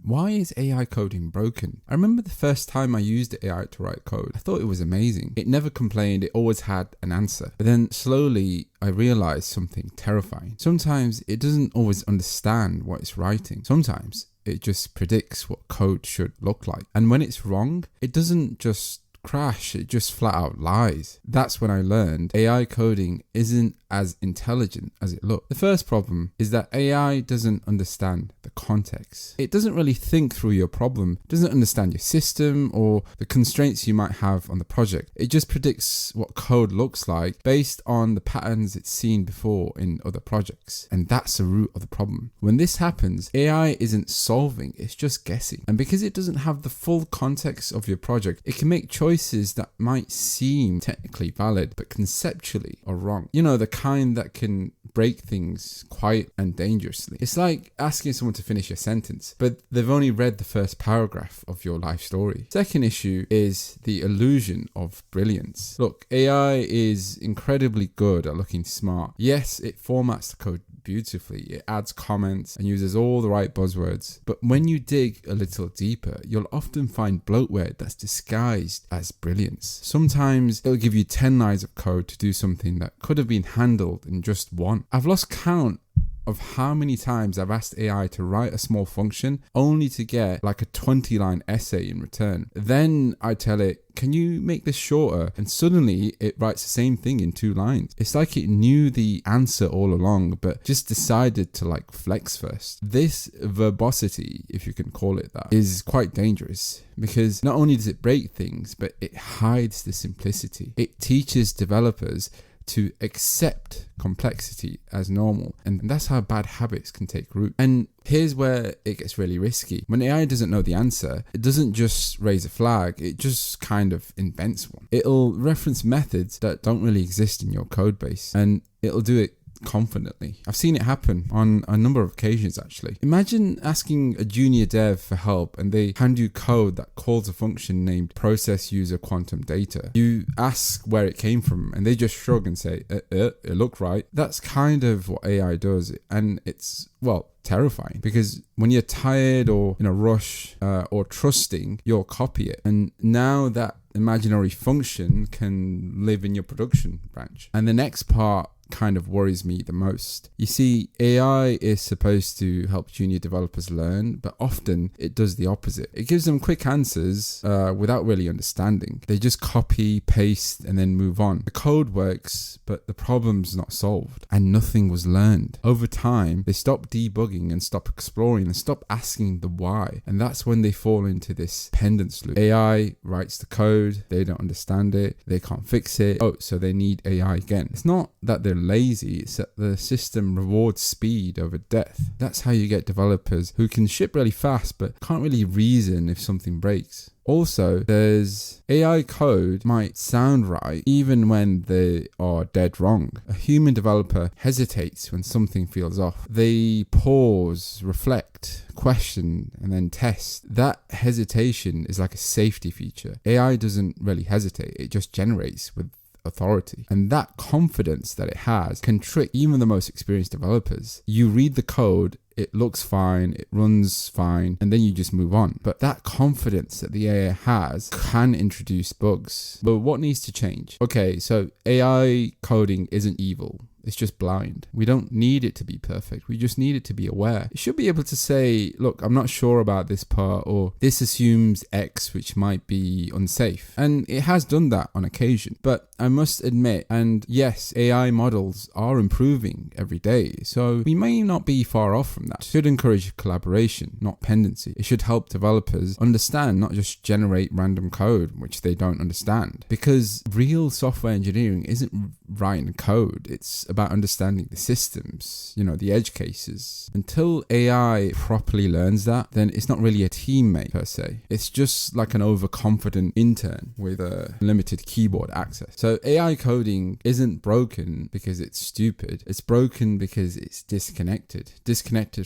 Why is AI coding broken? I remember the first time I used AI to write code. I thought it was amazing. It never complained. It always had an answer. But then slowly I realized something terrifying. Sometimes it doesn't always understand what it's writing. Sometimes it just predicts what code should look like. And when it's wrong, it doesn't just crash, it just flat out lies. That's when I learned AI coding isn't as intelligent as it looks. The first problem is that AI doesn't understand the context. It doesn't really think through your problem, doesn't understand your system or the constraints you might have on the project. It just predicts what code looks like based on the patterns it's seen before in other projects. And that's the root of the problem. When this happens, AI isn't solving, it's just guessing. And because it doesn't have the full context of your project, it can make choices that might seem technically valid, but conceptually are wrong. You know, the kind that can break things quite and dangerously. It's like asking someone to finish a sentence, but they've only read the first paragraph of your life story. Second issue is the illusion of brilliance. Look, AI is incredibly good at looking smart. Yes, it formats the code beautifully. It adds comments and uses all the right buzzwords. But when you dig a little deeper, you'll often find bloatware that's disguised as brilliance. Sometimes it'll give you 10 lines of code to do something that could have been handled in just one. I've lost count of how many times I've asked AI to write a small function only to get like a 20-line essay in return. Then I tell it, can you make this shorter? And suddenly it writes the same thing in 2 lines. It's like it knew the answer all along, but just decided to like flex first. This verbosity, if you can call it that, is quite dangerous because not only does it break things, but it hides the simplicity. It teaches developers to accept complexity as normal. And that's how bad habits can take root. And here's where it gets really risky. When AI doesn't know the answer, it doesn't just raise a flag, it just kind of invents one. It'll reference methods that don't really exist in your code base, and it'll do it confidently. I've seen it happen on a number of occasions actually. Imagine asking a junior dev for help and they hand you code that calls a function named process user quantum data. You ask where it came from and they just shrug and say, it looked right. That's kind of what AI does, and it's, well, terrifying because when you're tired or in a rush or trusting, you'll copy it. And now that imaginary function can live in your production branch. And the next part kind of worries me the most. You see, AI is supposed to help junior developers learn, but often it does the opposite. It gives them quick answers without really understanding. They just copy, paste, and then move on. The code works, but the problem's not solved, and nothing was learned. Over time, they stop debugging and stop exploring and stop asking the why. And that's when they fall into this dependence loop. AI writes the code, they don't understand it, they can't fix it. Oh, so they need AI again. It's not that they're lazy, it's that the system rewards speed over depth. That's how you get developers who can ship really fast but can't really reason if something breaks. Also, there's AI code might sound right even when they are dead wrong. A human developer hesitates when something feels off. They pause, reflect, question, and then test. That hesitation is like a safety feature. AI doesn't really hesitate, it just generates with authority. And that confidence that it has can trick even the most experienced developers. You read the code, it looks fine, it runs fine, and then you just move on. But that confidence that the AI has can introduce bugs. But what needs to change? Okay, so AI coding isn't evil. It's just blind. We don't need it to be perfect. We just need it to be aware. It should be able to say, look, I'm not sure about this part, or this assumes X, which might be unsafe. And it has done that on occasion. But I must admit, and yes, AI models are improving every day. So we may not be far off from that. It should encourage collaboration, not dependency. It should help developers understand, not just generate random code, which they don't understand. Because real software engineering isn't writing code. It's about understanding the systems, the edge cases. Until AI properly learns that, then it's not really a teammate per se. It's just like an overconfident intern with a limited keyboard access. So AI coding isn't broken because it's stupid. It's broken because it's disconnected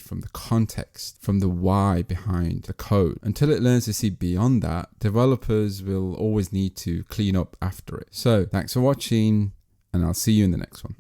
from the context, from the why behind the code. Until it learns to see beyond that, developers will always need to clean up after it. So thanks for watching, and I'll see you in the next one.